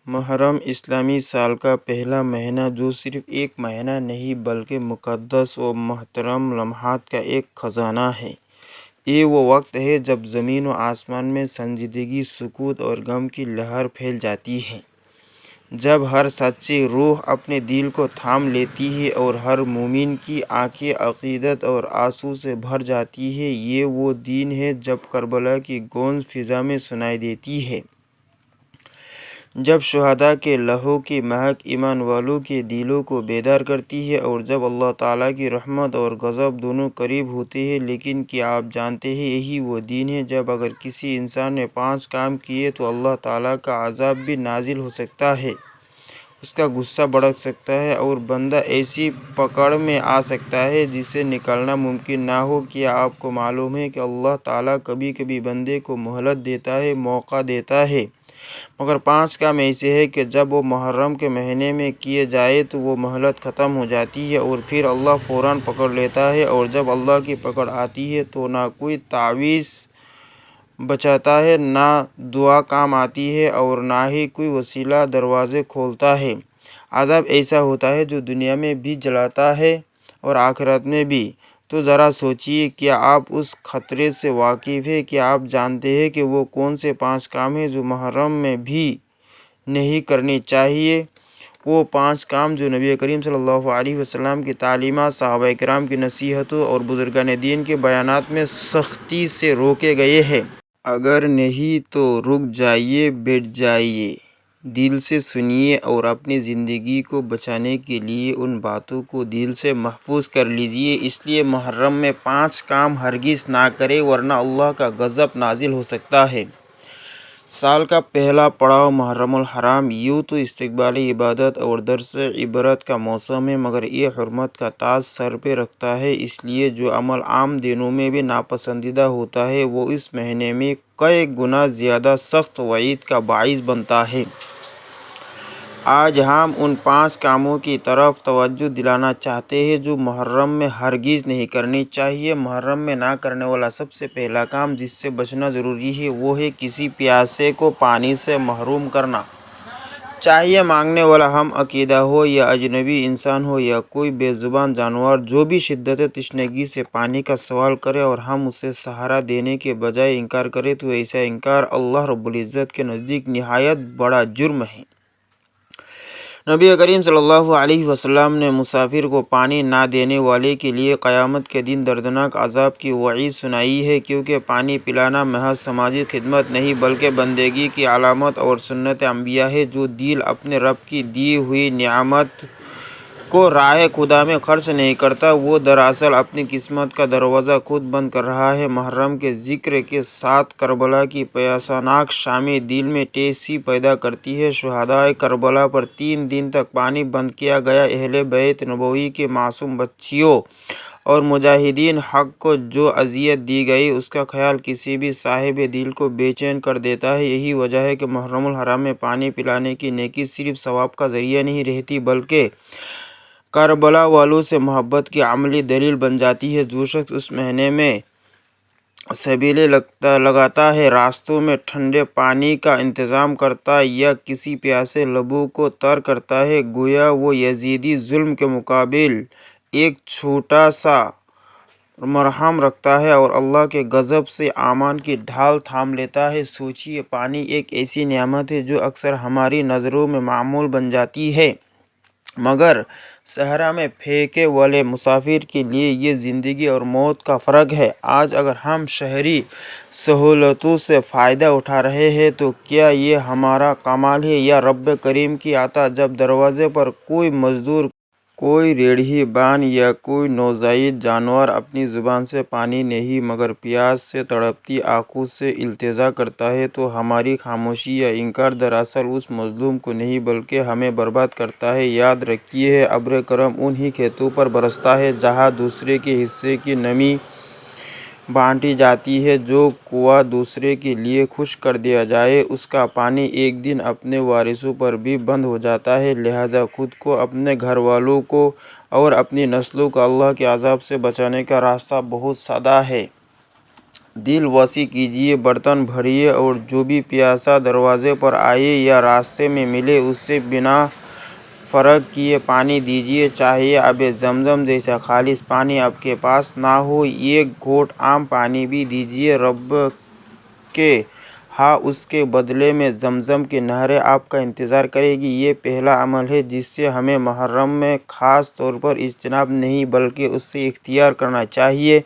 محرم اسلامی سال کا پہلا مہینہ جو صرف ایک مہینہ نہیں بلکہ مقدس و محترم لمحات کا ایک خزانہ ہے۔ یہ وہ وقت ہے جب زمین و آسمان میں سنجیدگی، سکوت اور غم کی لہر پھیل جاتی ہے، جب ہر سچی روح اپنے دل کو تھام لیتی ہے اور ہر مومن کی آنکھیں عقیدت اور آنسو سے بھر جاتی ہیں۔ یہ وہ دن ہے جب کربلا کی گونج فضا میں سنائی دیتی ہے، جب شہداء کے لہو کی مہک ایمان والوں کے دلوں کو بیدار کرتی ہے اور جب اللہ تعالیٰ کی رحمت اور غضب دونوں قریب ہوتے ہیں۔ لیکن کیا آپ جانتے ہیں، یہی وہ دن ہے جب اگر کسی انسان نے 5 کام کیے تو اللہ تعالیٰ کا عذاب بھی نازل ہو سکتا ہے، اس کا غصہ بھڑک سکتا ہے اور بندہ ایسی پکڑ میں آ سکتا ہے جس سے نکلنا ممکن نہ ہو۔ کیا آپ کو معلوم ہے کہ اللہ تعالیٰ کبھی کبھی بندے کو مہلت دیتا ہے، موقع دیتا ہے، مگر 5 کام ایسے ہیں کہ جب وہ محرم کے مہینے میں کیے جائیں تو وہ مہلت ختم ہو جاتی ہے اور پھر اللہ فوراً پکڑ لیتا ہے، اور جب اللہ کی پکڑ آتی ہے تو نہ کوئی تعویذ بچاتا ہے، نہ دعا کام آتی ہے اور نہ ہی کوئی وسیلہ دروازے کھولتا ہے۔ عذاب ایسا ہوتا ہے جو دنیا میں بھی جلاتا ہے اور آخرت میں بھی۔ تو ذرا سوچئے، کیا آپ اس خطرے سے واقف ہیں؟ کیا آپ جانتے ہیں کہ وہ کون سے 5 کام ہیں جو محرم میں بھی نہیں کرنے چاہیے؟ وہ 5 کام جو نبی کریم صلی اللہ علیہ وسلم کی تعلیمات، صحابہ کرام کی نصیحتوں اور بزرگان دین کے بیانات میں سختی سے روکے گئے ہیں۔ اگر نہیں تو رک جائیے، بیٹھ جائیے، دل سے سنیے اور اپنی زندگی کو بچانے کے لیے ان باتوں کو دل سے محفوظ کر لیجیے۔ اس لیے محرم میں 5 کام ہرگز نہ کریں ورنہ اللہ کا غضب نازل ہو سکتا ہے۔ سال کا پہلا پڑاؤ محرم الحرام یوں تو استقبال عبادت اور درس عبرت کا موسم ہے، مگر یہ حرمت کا تاج سر پہ رکھتا ہے۔ اس لیے جو عمل عام دنوں میں بھی ناپسندیدہ ہوتا ہے وہ اس مہینے میں کئی گنا زیادہ سخت وعید کا باعث بنتا ہے۔ آج ہم ان 5 کاموں کی طرف توجہ دلانا چاہتے ہیں جو محرم میں ہرگز نہیں کرنے چاہیے۔ محرم میں نہ کرنے والا سب سے پہلا کام جس سے بچنا ضروری ہے وہ ہے کسی پیاسے کو پانی سے محروم کرنا۔ چاہے مانگنے والا ہم عقیدہ ہو یا اجنبی انسان ہو یا کوئی بے زبان جانور، جو بھی شدت تشنگی سے پانی کا سوال کرے اور ہم اسے سہارا دینے کے بجائے انکار کریں تو ایسا انکار اللہ رب العزت کے نزدیک نہایت بڑا جرم ہے۔ نبی کریم صلی اللہ علیہ وسلم نے مسافر کو پانی نہ دینے والے کے لیے قیامت کے دن دردناک عذاب کی وعید سنائی ہے، کیونکہ پانی پلانا محض سماجی خدمت نہیں بلکہ بندگی کی علامت اور سنت انبیاء ہے۔ جو دل اپنے رب کی دی ہوئی نعمت کو راہ خدا میں خرچ نہیں کرتا وہ دراصل اپنی قسمت کا دروازہ خود بند کر رہا ہے۔ محرم کے ذکر کے ساتھ کربلا کی پیاسناک شامیں دل میں ٹھیس سی پیدا کرتی ہے۔ شہداء کربلا پر 3 دن تک پانی بند کیا گیا۔ اہل بیت نبوی کی معصوم بچیوں اور مجاہدین حق کو جو اذیت دی گئی اس کا خیال کسی بھی صاحب دل کو بے چین کر دیتا ہے۔ یہی وجہ ہے کہ محرم الحرام میں پانی پلانے کی نیکی صرف ثواب کا ذریعہ نہیں رہتی بلکہ کربلا والوں سے محبت کی عملی دلیل بن جاتی ہے۔ جو شخص اس مہینے میں سبیلیں لگاتا ہے، راستوں میں ٹھنڈے پانی کا انتظام کرتا یا کسی پیاسے لبوں کو تر کرتا ہے، گویا وہ یزیدی ظلم کے مقابل ایک چھوٹا سا مرہم رکھتا ہے اور اللہ کے غضب سے امان کی ڈھال تھام لیتا ہے۔ سوچئے، پانی ایک ایسی نعمت ہے جو اکثر ہماری نظروں میں معمول بن جاتی ہے، مگر صحرا میں پھینکے والے مسافر کے لیے یہ زندگی اور موت کا فرق ہے۔ آج اگر ہم شہری سہولتوں سے فائدہ اٹھا رہے ہیں تو کیا یہ ہمارا کمال ہے یا رب کریم کی عطا؟ جب دروازے پر کوئی مزدور، کوئی ریڑھی بان یا کوئی نوزائیدہ جانور اپنی زبان سے پانی نہیں مگر پیاس سے تڑپتی آنکھوں سے التجا کرتا ہے تو ہماری خاموشی یا انکار دراصل اس مظلوم کو نہیں بلکہ ہمیں برباد کرتا ہے۔ یاد رکھیے، ابر کرم انہی کھیتوں پر برستا ہے جہاں دوسرے کے حصے کی نمی بانٹی جاتی ہے۔ جو کنواں دوسرے کے لیے خشک کر دیا جائے اس کا پانی ایک دن اپنے وارثوں پر بھی بند ہو جاتا ہے۔ لہٰذا خود کو، اپنے گھر والوں کو اور اپنی نسلوں کو اللہ کے عذاب سے بچانے کا راستہ بہت سادہ ہے۔ دل وسیع کیجیے، برتن بھریے اور جو بھی پیاسا دروازے پر آئے یا راستے میں ملے اسے بنا فرق کیے پانی دیجیے، چاہے آب زمزم جیسا خالص پانی آپ کے پاس نہ ہو، ایک گھونٹ عام پانی بھی دیجیے۔ رب کے ہاں اس کے بدلے میں زمزم کی نہریں آپ کا انتظار کرے گی۔ یہ پہلا عمل ہے جس سے ہمیں محرم میں خاص طور پر اجتناب نہیں بلکہ اس سے اختیار کرنا چاہیے،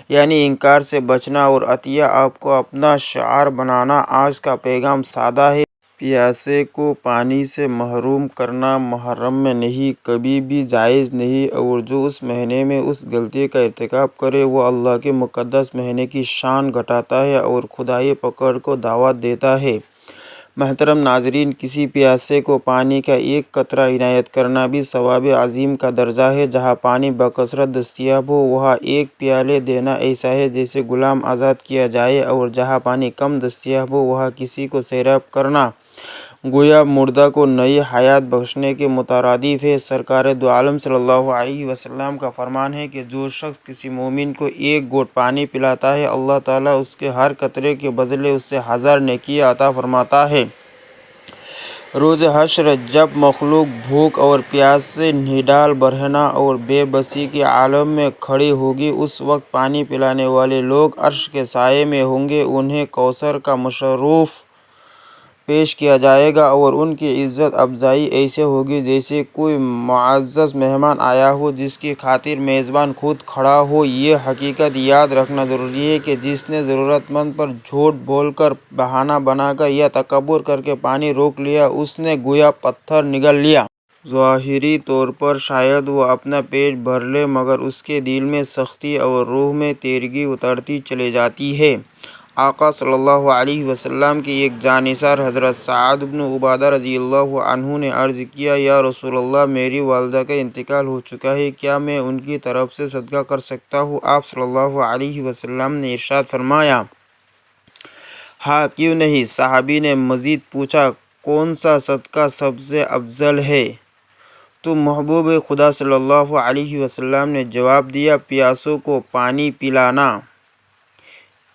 یعنی انکار سے بچنا اور عطیہ آپ کو اپنا شعار بنانا۔ آج کا پیغام سادہ ہے۔ پیاسے کو پانی سے محروم کرنا محرم میں نہیں، کبھی بھی جائز نہیں، اور جو اس مہینے میں اس غلطی کا ارتکاب کرے وہ اللہ کے مقدس مہینے کی شان گھٹاتا ہے اور خدائی پکڑ کو دعوت دیتا ہے۔ محترم ناظرین، کسی پیاسے کو پانی کا ایک قطرہ عنایت کرنا بھی ثواب عظیم کا درجہ ہے۔ جہاں پانی بکثرت دستیاب ہو وہاں ایک پیالے دینا ایسا ہے جیسے غلام آزاد کیا جائے، اور جہاں پانی کم دستیاب ہو وہاں کسی کو سیراب کرنا گویا مردہ کو نئی حیات بخشنے کے مترادف ہے۔ سرکار دو عالم صلی اللہ علیہ وسلم کا فرمان ہے کہ جو شخص کسی مومن کو ایک گھونٹ پانی پلاتا ہے اللہ تعالیٰ اس کے ہر قطرے کے بدلے اسے 1000 نیکیاں عطا فرماتا ہے۔ روز حشر جب مخلوق بھوک اور پیاس سے نڈال برہنہ اور بے بسی کے عالم میں کھڑی ہوگی، اس وقت پانی پلانے والے لوگ عرش کے سائے میں ہوں گے، انہیں کوثر کا مشروب پیش کیا جائے گا اور ان کی عزت افزائی ایسے ہوگی جیسے کوئی معزز مہمان آیا ہو جس کی خاطر میزبان خود کھڑا ہو۔ یہ حقیقت یاد رکھنا ضروری ہے کہ جس نے ضرورت مند پر جھوٹ بول کر، بہانہ بنا کر یا تکبر کر کے پانی روک لیا اس نے گویا پتھر نگل لیا۔ ظاہری طور پر شاید وہ اپنا پیٹ بھر لے مگر اس کے دل میں سختی اور روح میں تیرگی اترتی چلی جاتی ہے۔ آقا صلی اللہ علیہ وسلم کے ایک جانثار حضرت سعد بن عبادہ رضی اللہ عنہ نے عرض کیا، یا رسول اللہ، میری والدہ کا انتقال ہو چکا ہے، کیا میں ان کی طرف سے صدقہ کر سکتا ہوں؟ آپ صلی اللہ علیہ وسلم نے ارشاد فرمایا، ہاں کیوں نہیں؟ صحابی نے مزید پوچھا، کون سا صدقہ سب سے افضل ہے؟ تو محبوب خدا صلی اللہ علیہ وسلم نے جواب دیا، پیاسوں کو پانی پلانا۔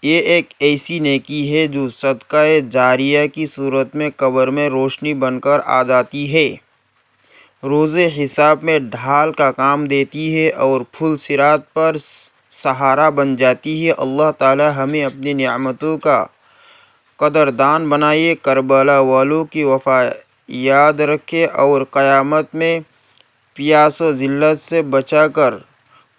یہ ایک ایسی نیکی ہے جو صدقہ جاریہ کی صورت میں قبر میں روشنی بن کر آ جاتی ہے، روز حساب میں ڈھال کا کام دیتی ہے اور پل صراط پر سہارا بن جاتی ہے۔ اللہ تعالی ہمیں اپنی نعمتوں کا قدردان بنائے، کربلا والوں کی وفا یاد رکھے اور قیامت میں پیاس و ذلت سے بچا کر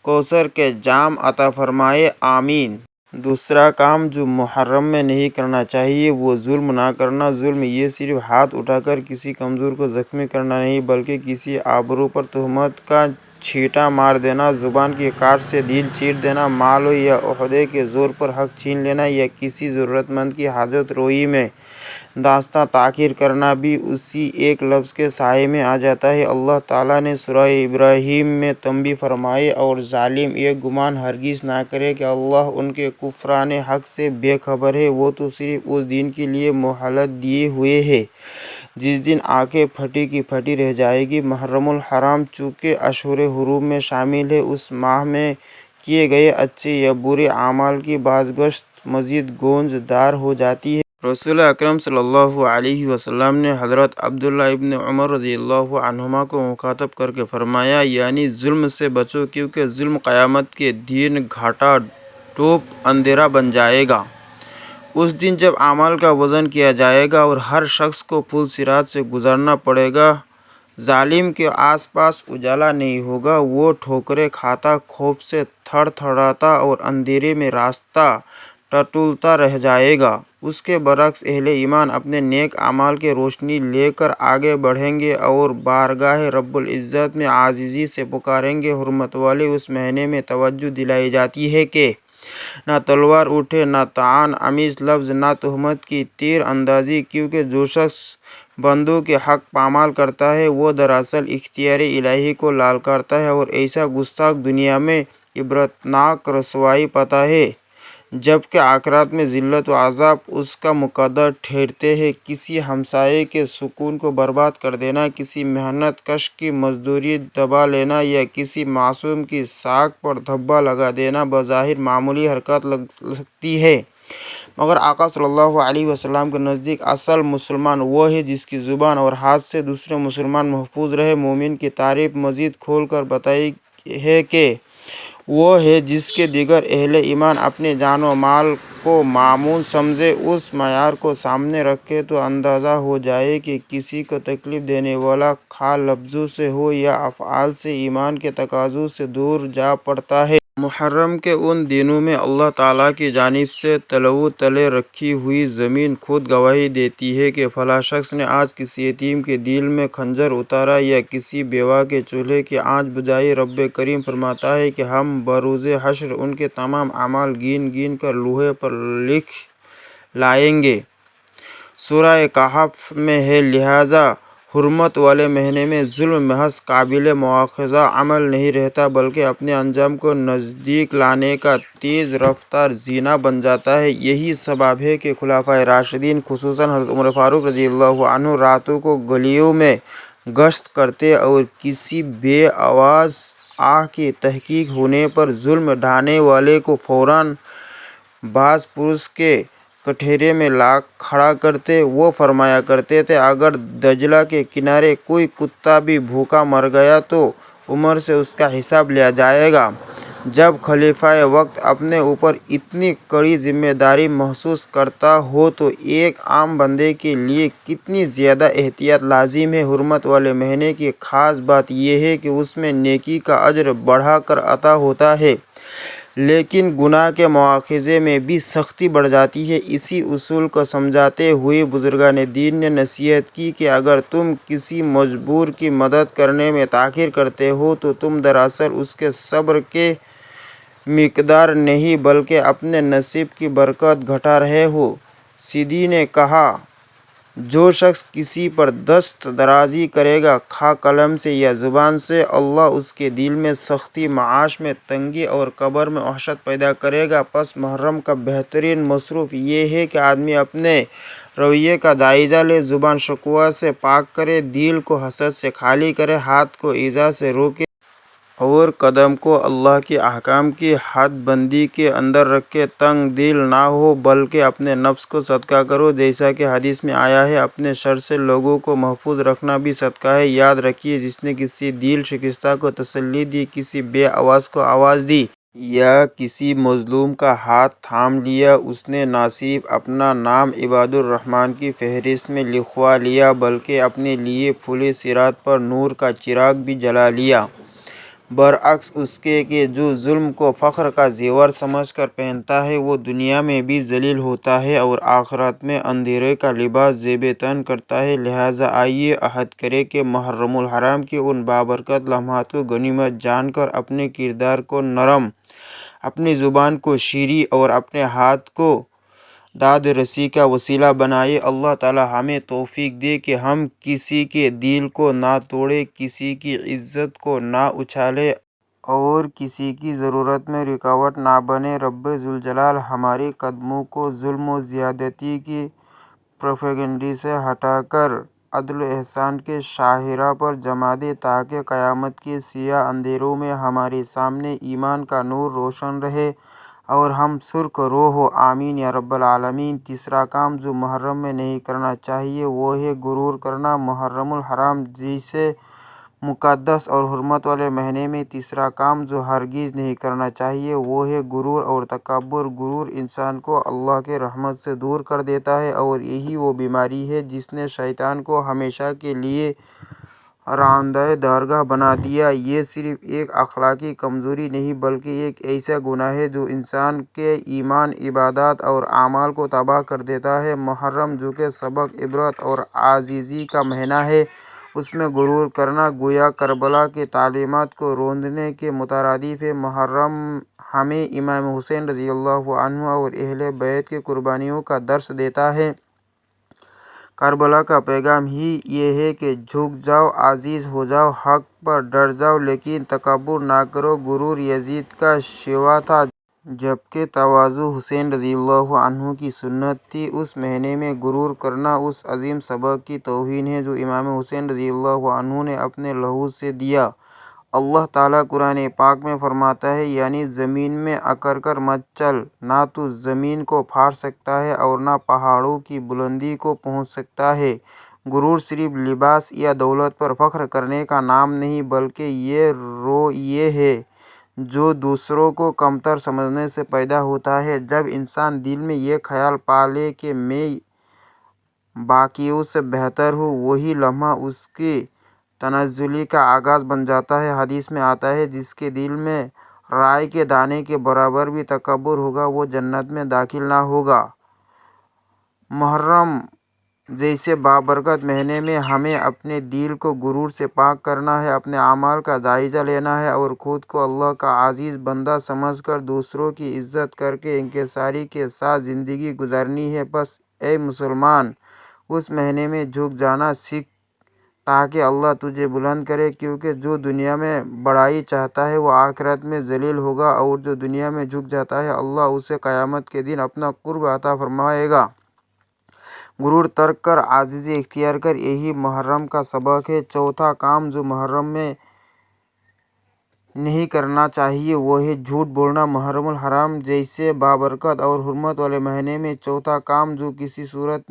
کوثر کے جام عطا فرمائے، آمین۔ دوسرا کام جو محرم میں نہیں کرنا چاہیے وہ ظلم نہ کرنا۔ ظلم یہ صرف ہاتھ اٹھا کر کسی کمزور کو زخمی کرنا نہیں بلکہ کسی آبرو پر تہمت کا چھینٹا مار دینا، زبان کی کاٹ سے دل چیر دینا، مال یا عہدے کے زور پر حق چھین لینا یا کسی ضرورت مند کی حاجت روئی میں داستاں تاخیر کرنا بھی اسی ایک لفظ کے سائے میں آ جاتا ہے۔ اللہ تعالیٰ نے سورہ ابراہیم میں تنبیہ فرمائی، اور ظالم یہ گمان ہرگز نہ کرے کہ اللہ ان کے کفران حق سے بے خبر ہے، وہ تو صرف اس دن کے لیے مہلت دیے ہوئے ہے جس دن آنکھیں پھٹی کی پھٹی رہ جائیں گی۔ محرم الحرام چونکہ اشہر حرم میں شامل ہے، اس ماہ میں کیے گئے اچھے یا برے اعمال کی بازگشت مزید گونج دار ہو جاتی ہے۔ رسول اکرم صلی اللہ علیہ وسلم نے حضرت عبداللہ ابن عمر رضی اللہ عنہما کو مخاطب کر کے فرمایا، یعنی ظلم سے بچو کیونکہ ظلم قیامت کے دن گھاٹا ڈوب اندھیرا بن جائے گا۔ اس دن جب اعمال کا وزن کیا جائے گا اور ہر شخص کو پل صراط سے گزرنا پڑے گا، ظالم کے آس پاس اجالا نہیں ہوگا، وہ ٹھوکریں کھاتا، خوف سے تھڑ تھڑاتا اور اندھیرے میں راستہ ٹٹولتا رہ جائے گا۔ اس کے برعکس اہل ایمان اپنے نیک اعمال کی روشنی لے کر آگے بڑھیں گے اور بارگاہ رب العزت میں عاجزی سے پکاریں گے۔ حرمت والے اس مہینے میں توجہ دلائی جاتی ہے کہ نہ تلوار اٹھے، نہ طعن آمیز لفظ، نہ تہمت کی تیر اندازی، کیونکہ جو شخص بندوں کے حق پامال کرتا ہے وہ دراصل اختیار الہی کو لالکارتا ہے اور ایسا گستاخ دنیا میں عبرتناک رسوائی پاتا ہے جبکہ آخرت میں ذلت و عذاب اس کا مقدر ٹھہرتے ہیں۔ کسی ہمسائے کے سکون کو برباد کر دینا، کسی محنت کش کی مزدوری دبا لینا یا کسی معصوم کی ساکھ پر دھبا لگا دینا بظاہر معمولی حرکت لگ سکتی ہے مگر آقا صلی اللہ علیہ وسلم کے نزدیک اصل مسلمان وہ ہے جس کی زبان اور ہاتھ سے دوسرے مسلمان محفوظ رہے۔ مومن کی تعریف مزید کھول کر بتائی ہے کہ وہ ہے جس کے دیگر اہل ایمان اپنے جان و مال کو معمول سمجھے۔ اس معیار کو سامنے رکھے تو اندازہ ہو جائے کہ کسی کو تکلیف دینے والا خواہ لفظوں سے ہو یا افعال سے ایمان کے تقاضوں سے دور جا پڑتا ہے۔ محرم کے ان دنوں میں اللہ تعالیٰ کی جانب سے طلوع تلے رکھی ہوئی زمین خود گواہی دیتی ہے کہ فلاں شخص نے آج کسی یتیم کے دل میں خنجر اتارا یا کسی بیوہ کے چولہے کی آنچ بجھائی۔ رب کریم فرماتا ہے کہ ہم بروز حشر ان کے تمام اعمال گن گن کر لوہے پر لکھ لائیں گے۔ سورہ کہف میں ہے، لہٰذا حرمت والے مہینے میں ظلم محض قابل مواخذہ عمل نہیں رہتا بلکہ اپنے انجام کو نزدیک لانے کا تیز رفتار زینہ بن جاتا ہے۔ یہی سبب ہے کہ خلفائے راشدین خصوصاً حضرت عمر فاروق رضی اللہ عنہ راتوں کو گلیوں میں گشت کرتے اور کسی بے آواز آہ کی تحقیق ہونے پر ظلم ڈھانے والے کو فوراً باز پرس کے کٹہرے میں لا کھڑا کرتے۔ وہ فرمایا کرتے تھے، اگر دجلہ کے کنارے کوئی کتا بھی بھوکا مر گیا تو عمر سے اس کا حساب لیا جائے گا۔ جب خلیفہ وقت اپنے اوپر اتنی کڑی ذمہ داری محسوس کرتا ہو تو ایک عام بندے کے لیے کتنی زیادہ احتیاط لازم ہے۔ حرمت والے مہینے کی خاص بات یہ ہے کہ اس میں نیکی کا اجر بڑھا کر عطا ہوتا ہے، لیکن گناہ کے مواخذے میں بھی سختی بڑھ جاتی ہے۔ اسی اصول کو سمجھاتے ہوئے بزرگان دین نے نصیحت کی کہ اگر تم کسی مجبور کی مدد کرنے میں تاخیر کرتے ہو تو تم دراصل اس کے صبر کی مقدار نہیں بلکہ اپنے نصیب کی برکت گھٹا رہے ہو۔ سیدی نے کہا، جو شخص کسی پر دست درازی کرے گا خواہ قلم سے یا زبان سے، اللہ اس کے دل میں سختی، معاش میں تنگی اور قبر میں وحشت پیدا کرے گا۔ پس محرم کا بہترین مصروف یہ ہے کہ آدمی اپنے رویے کا جائزہ لے، زبان شکوہ سے پاک کرے، دل کو حسد سے خالی کرے، ہاتھ کو ایذا سے روکے اور قدم کو اللہ کے احکام کی حد بندی کے اندر رکھے۔ تنگ دل نہ ہو بلکہ اپنے نفس کو صدقہ کرو، جیسا کہ حدیث میں آیا ہے، اپنے شر سے لوگوں کو محفوظ رکھنا بھی صدقہ ہے۔ یاد رکھیے، جس نے کسی دل شکستہ کو تسلی دی، کسی بے آواز کو آواز دی یا کسی مظلوم کا ہاتھ تھام لیا، اس نے نہ صرف اپنا نام عباد الرحمن کی فہرست میں لکھوا لیا بلکہ اپنے لیے پھولے صراط پر نور کا چراغ بھی جلا لیا۔ برعکس اس کے کہ جو ظلم کو فخر کا زیور سمجھ کر پہنتا ہے، وہ دنیا میں بھی ذلیل ہوتا ہے اور آخرت میں اندھیرے کا لباس زیب تن کرتا ہے۔ لہٰذا آئیے عہد کریں کہ محرم الحرام کے ان بابرکت لمحات کو غنیمت جان کر اپنے کردار کو نرم، اپنی زبان کو شیریں اور اپنے ہاتھ کو داد رسی کا وسیلہ بنائیں۔ اللہ تعالیٰ ہمیں توفیق دے کہ ہم کسی کے دل کو نہ توڑیں، کسی کی عزت کو نہ اچھالیں اور کسی کی ضرورت میں رکاوٹ نہ بنیں۔ رب ذوالجلال ہمارے قدموں کو ظلم و زیادتی کی پروپیگنڈے سے ہٹا کر عدل و احسان کے شاہراہ پر جما دے تاکہ قیامت کے سیاہ اندھیروں میں ہمارے سامنے ایمان کا نور روشن رہے اور ہم سرخ رو ہوں۔ آمین یا رب العالمین۔ تیسرا کام جو محرم میں نہیں کرنا چاہیے وہ ہے غرور کرنا۔ محرم الحرام جیسے مقدس اور حرمت والے مہینے میں تیسرا کام جو ہرگز نہیں کرنا چاہیے وہ ہے غرور اور تکبر۔ غرور انسان کو اللہ کے رحمت سے دور کر دیتا ہے اور یہی وہ بیماری ہے جس نے شیطان کو ہمیشہ کے لیے راندۂ درگاہ بنا دیا۔ یہ صرف ایک اخلاقی کمزوری نہیں بلکہ ایک ایسا گناہ ہے جو انسان کے ایمان، عبادات اور اعمال کو تباہ کر دیتا ہے۔ محرم جو کہ سبق عبرت اور عاجزی کا مہینہ ہے، اس میں غرور کرنا گویا کربلا کی تعلیمات کو روندنے کے مترادف ہے۔ محرم ہمیں امام حسین رضی اللہ عنہ اور اہل بیت کی قربانیوں کا درس دیتا ہے۔ کربلا کا پیغام ہی یہ ہے کہ جھک جاؤ، عاجز ہو جاؤ، حق پر ڈٹ جاؤ لیکن تکبر نہ کرو۔ غرور یزید کا شیوا تھا جبکہ تواضع حسین رضی اللہ عنہ کی سنت تھی۔ اس مہینے میں غرور کرنا اس عظیم سبق کی توہین ہے جو امام حسین رضی اللہ عنہ نے اپنے لہو سے دیا اللہ تعالیٰ قرآن پاک میں فرماتا ہے، یعنی زمین میں اکڑ کر مت چل، نہ تو زمین کو پھاڑ سکتا ہے اور نہ پہاڑوں کی بلندی کو پہنچ سکتا ہے۔ غرور صرف لباس یا دولت پر فخر کرنے کا نام نہیں، بلکہ یہ رویہ ہے جو دوسروں کو کمتر سمجھنے سے پیدا ہوتا ہے۔ جب انسان دل میں یہ خیال پالے کہ میں باقیوں سے بہتر ہوں، وہی لمحہ اس کی تنزلی کا آغاز بن جاتا ہے۔ حدیث میں آتا ہے، جس کے دل میں رائے کے دانے کے برابر بھی تکبر ہوگا، وہ جنت میں داخل نہ ہوگا۔ محرم جیسے بابرکت مہینے میں ہمیں اپنے دل کو غرور سے پاک کرنا ہے، اپنے اعمال کا جائزہ لینا ہے اور خود کو اللہ کا عزیز بندہ سمجھ کر دوسروں کی عزت کر کے انکساری کے ساتھ زندگی گزارنی ہے۔ بس اے مسلمان، اس مہینے میں جھک جانا سیکھ تاکہ اللہ تجھے بلند کرے، کیونکہ جو دنیا میں بڑائی چاہتا ہے وہ آخرت میں ذلیل ہوگا، اور جو دنیا میں جھک جاتا ہے اللہ اسے قیامت کے دن اپنا قرب عطا فرمائے گا۔ غرور ترک کر عاجزی اختیار کر، یہی محرم کا سبق ہے۔ چوتھا کام جو محرم میں نہیں کرنا چاہیے وہ ہے جھوٹ بولنا۔ محرم الحرام جیسے بابرکت اور حرمت والے مہینے میں چوتھا کام جو کسی صورت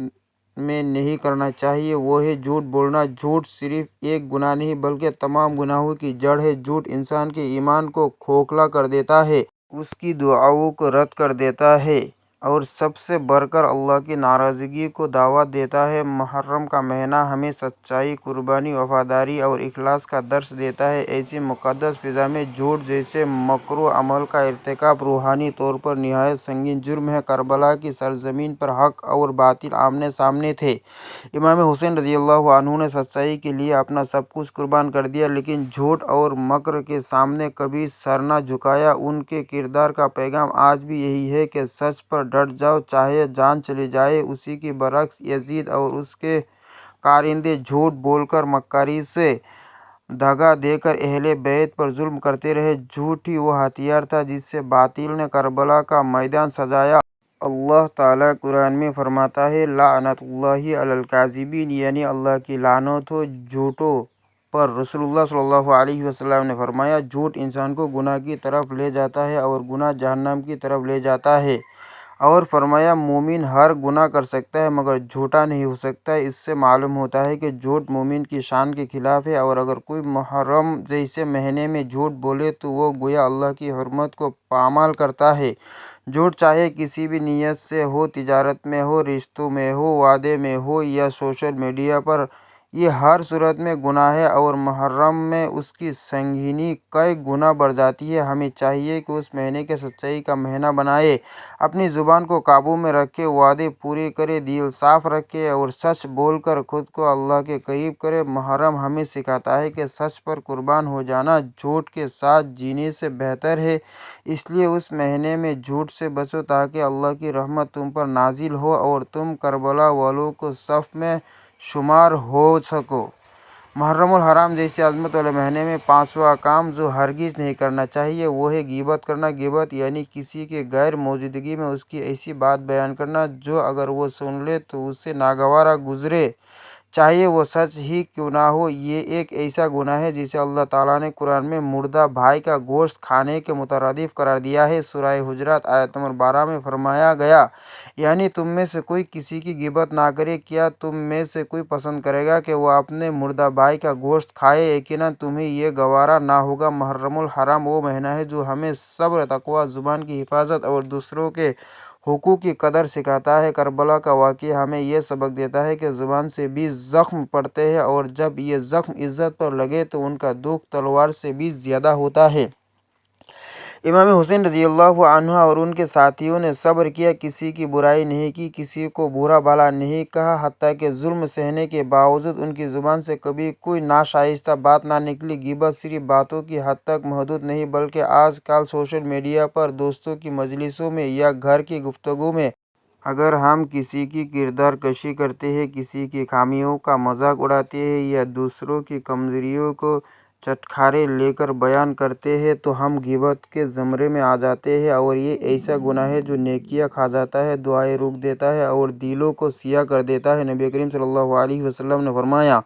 میں نہیں کرنا چاہیے وہ ہے جھوٹ بولنا۔ جھوٹ صرف ایک گناہ نہیں بلکہ تمام گناہوں کی جڑ ہے۔ جھوٹ انسان کے ایمان کو کھوکھلا کر دیتا ہے، اس کی دعاؤں کو رد کر دیتا ہے اور سب سے بڑھ کر اللہ کی ناراضگی کو دعوت دیتا ہے۔ محرم کا مہینہ ہمیں سچائی، قربانی، وفاداری اور اخلاص کا درس دیتا ہے۔ ایسی مقدس فضا میں جھوٹ جیسے مکروہ عمل کا ارتکاب روحانی طور پر نہایت سنگین جرم ہے۔ کربلا کی سرزمین پر حق اور باطل آمنے سامنے تھے۔ امام حسین رضی اللہ عنہ نے سچائی کے لیے اپنا سب کچھ قربان کر دیا، لیکن جھوٹ اور مکر کے سامنے کبھی سر نہ جھکایا۔ ان کے کردار کا پیغام آج بھی یہی ہے کہ سچ پر ڈٹ جاؤ چاہے جان چلی جائے۔ اسی کے برعکس یزید اور اس کے کارندے جھوٹ بول کر، مکاری سے دغا دے کر اہل بیت پر ظلم کرتے رہے۔ جھوٹ ہی وہ ہتھیار تھا جس سے باطل نے کربلا کا میدان سجایا۔ اللہ تعالیٰ قرآن میں فرماتا ہے، لعنت اللہ علی الکاذبین، یعنی اللہ کی لعنت ہو جھوٹوں پر۔ رسول اللہ صلی اللہ علیہ وسلم نے فرمایا، جھوٹ انسان کو گناہ کی طرف لے جاتا ہے اور گناہ جہنم کی طرف لے جاتا ہے، اور فرمایا مومن ہر گناہ کر سکتا ہے مگر جھوٹا نہیں ہو سکتا۔ اس سے معلوم ہوتا ہے کہ جھوٹ مومن کی شان کے خلاف ہے، اور اگر کوئی محرم جیسے مہینے میں جھوٹ بولے تو وہ گویا اللہ کی حرمت کو پامال کرتا ہے۔ جھوٹ چاہے کسی بھی نیت سے ہو، تجارت میں ہو، رشتوں میں ہو، وعدے میں ہو یا سوشل میڈیا پر، یہ ہر صورت میں گناہ ہے، اور محرم میں اس کی سنگینی کئی گنا بڑھ جاتی ہے۔ ہمیں چاہیے کہ اس مہینے کو سچائی کا مہینہ بنائے، اپنی زبان کو قابو میں رکھے، وعدے پورے کرے، دل صاف رکھے اور سچ بول کر خود کو اللہ کے قریب کرے۔ محرم ہمیں سکھاتا ہے کہ سچ پر قربان ہو جانا جھوٹ کے ساتھ جینے سے بہتر ہے، اس لیے اس مہینے میں جھوٹ سے بچو تاکہ اللہ کی رحمت تم پر نازل ہو اور تم کربلا والوں کو صف میں شمار ہو سکو۔ محرم الحرام جیسے عظمت والے مہینے میں پانچواں کام جو ہرگز نہیں کرنا چاہیے وہ ہے غیبت کرنا۔ غیبت یعنی کسی کے غیر موجودگی میں اس کی ایسی بات بیان کرنا جو اگر وہ سن لے تو اسے ناگوارا گزرے، چاہے وہ سچ ہی کیوں نہ ہو۔ یہ ایک ایسا گناہ ہے جسے اللہ تعالیٰ نے قرآن میں مردہ بھائی کا گوشت کھانے کے مترادف قرار دیا ہے۔ سورہ حجرات آیت نمبر 12 میں فرمایا گیا، یعنی تم میں سے کوئی کسی کی غیبت نہ کرے۔ کیا تم میں سے کوئی پسند کرے گا کہ وہ اپنے مردہ بھائی کا گوشت کھائے؟ یقیناً تمہیں یہ گوارا نہ ہوگا۔ محرم الحرام وہ مہینہ ہے جو ہمیں صبر، تقویٰ، زبان کی حفاظت اور دوسروں کے حقوق کی قدر سکھاتا ہے۔ کربلا کا واقعہ ہمیں یہ سبق دیتا ہے کہ زبان سے بھی زخم پڑتے ہیں، اور جب یہ زخم عزت پر لگے تو ان کا دکھ تلوار سے بھی زیادہ ہوتا ہے۔ امام حسین رضی اللہ عنہ اور ان کے ساتھیوں نے صبر کیا، کسی کی برائی نہیں کی، کسی کو برا بھلا نہیں کہا، حتیٰ کہ ظلم سہنے کے باوجود ان کی زبان سے کبھی کوئی ناشائستہ بات نہ نکلی۔ غیبت صرف باتوں کی حد تک محدود نہیں بلکہ آج کل سوشل میڈیا پر، دوستوں کی مجلسوں میں یا گھر کی گفتگو میں اگر ہم کسی کی کردار کشی کرتے ہیں، کسی کی خامیوں کا مذاق اڑاتے ہیں یا دوسروں کی کمزوریوں کو چٹخارے لے کر بیان کرتے ہیں تو ہم غیبت کے زمرے میں آ جاتے ہیں، اور یہ ایسا گناہ ہے جو نیکیاں کھا جاتا ہے، دعائیں روک دیتا ہے اور دلوں کو سیاہ کر دیتا ہے۔ نبی کریم صلی اللہ علیہ وسلم نے فرمایا،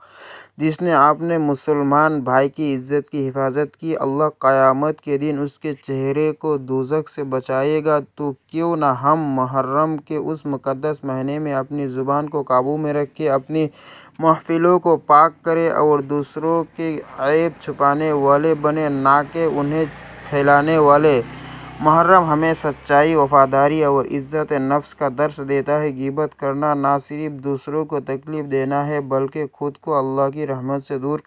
جس نے اپنے مسلمان بھائی کی عزت کی حفاظت کی، اللہ قیامت کے دن اس کے چہرے کو دوزخ سے بچائے گا۔ تو کیوں نہ ہم محرم کے اس مقدس مہینے میں اپنی زبان کو قابو میں رکھیں، اپنی محفلوں کو پاک کریں اور دوسروں کے عیب چھپانے والے بنیں، نہ کہ انہیں پھیلانے والے۔ محرم ہمیں سچائی، وفاداری اور عزت نفس کا درس دیتا ہے۔ غیبت کرنا نہ صرف دوسروں کو تکلیف دینا ہے بلکہ خود کو اللہ کی رحمت سے دور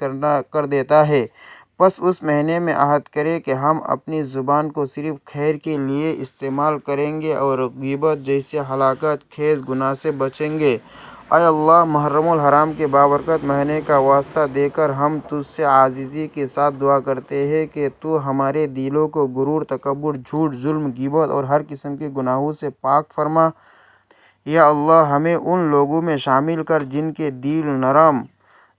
کر دیتا ہے۔ بس اس مہینے میں عہد کریں کہ ہم اپنی زبان کو صرف خیر کے لیے استعمال کریں گے اور غیبت جیسے ہلاکت خیز گناہ سے بچیں گے۔ اے اللہ، محرم الحرام کے بابرکت مہینے کا واسطہ دے کر ہم تجھ سے عاجزی کے ساتھ دعا کرتے ہیں کہ تو ہمارے دلوں کو غرور، تکبر، جھوٹ، ظلم، غیبت اور ہر قسم کے گناہوں سے پاک فرما۔ یا اللہ، ہمیں ان لوگوں میں شامل کر جن کے دل نرم،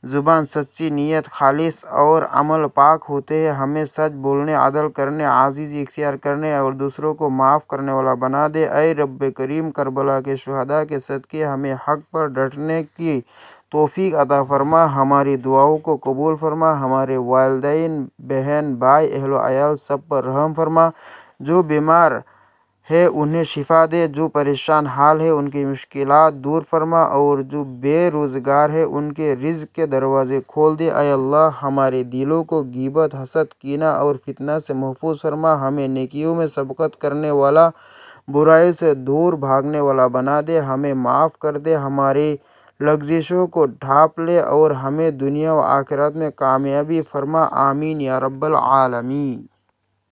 زبان سچی، نیت خالص اور عمل پاک ہوتے ہیں۔ ہمیں سچ بولنے، عدل کرنے، عاجزی اختیار کرنے اور دوسروں کو معاف کرنے والا بنا دے۔ اے رب کریم، کربلا کے شہداء کے صدقے ہمیں حق پر ڈٹنے کی توفیق عطا فرما، ہماری دعاؤں کو قبول فرما، ہمارے والدین، بہن، بھائی، اہل و عیال سب پر رحم فرما۔ جو بیمار ہے انہیں شفا دے، جو پریشان حال ہے ان کی مشکلات دور فرما اور جو بے روزگار ہے ان کے رزق کے دروازے کھول دے۔ اے اللہ، ہمارے دلوں کو غیبت، حسد، کینہ اور فتنہ سے محفوظ فرما، ہمیں نیکیوں میں سبقت کرنے والا، برائی سے دور بھاگنے والا بنا دے، ہمیں معاف کر دے، ہماری لغزشوں کو ڈھانپ لے اور ہمیں دنیا و آخرت میں کامیابی فرما۔ آمین یا رب العالمین۔